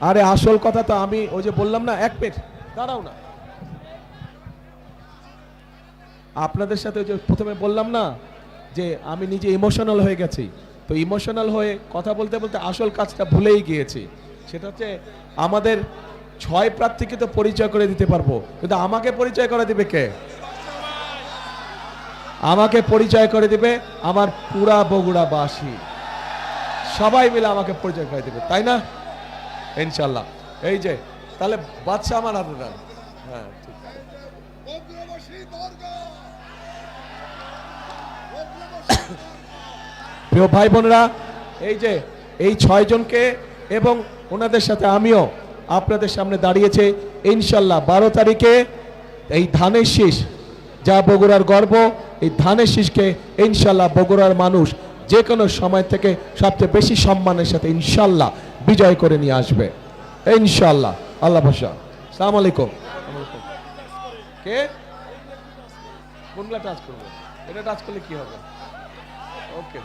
আরে আসল কথা তো আমি ওই যে বললাম না, এক মিনিট দাঁড়াও না, আপনাদের সাথে ওই যে প্রথমে বললাম না যে আমি নিজে ইমোশনাল হয়ে গেছি, তো ইমোশনাল হয়ে কথা বলতে বলতে আসল কাজটা ভুলেই গিয়েছি। সেটা হচ্ছে আমাদের 6 প্রার্থীকে তো পরিচয় করে দিতে পারবো, কিন্তু আমাকে পরিচয় করে দিবে কে? আমাকে পরিচয় করে দিবে আমার পুরা বগুড়াবাসী, সবাই মিলে আমাকে পরিচয় করে দিবে, তাই না? ইনশাল্লাহ। এই যে তাহলে বাদশা আমার হাতে দেন। হ্যাঁ ঠিক আছে। প্রিয় ভাই বোনেরা, এই যে এই 6 জনকে এবং ওনাদের সাথে আমিও আপনাদের সামনে দাঁড়িয়েছে ইনশাল্লাহ 12 তারিখে এই ধানের শীষ, যা বগুড়ার গর্ব, এই ধানের শীষকে ইনশাল্লাহ বগুড়ার মানুষ যে কোনো সময় থেকে সবচেয়ে বেশি সম্মানের সাথে ইনশাল্লাহ বিজয় করে নিয়ে আসবে ইনশাল্লাহ। আল্লাহ ভরসা। আসসালামু আলাইকুম। কে কোনগুলা টাচ করবো? এটা টাচ করলে কি হবে? ওকে।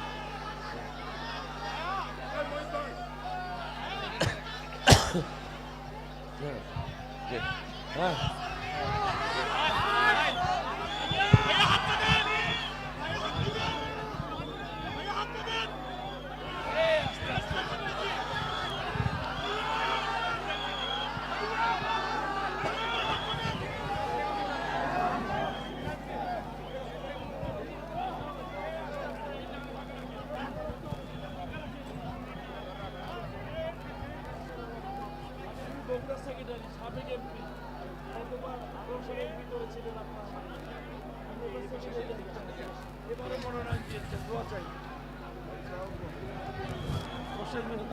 হ্যাঁ সেক্রেটারি সাবেক এমপি গতবার 18 সালের ভিতরে ছিলেন আপনার, এবারে মনোনয়ন দিয়েছেন, দোয়া চাই।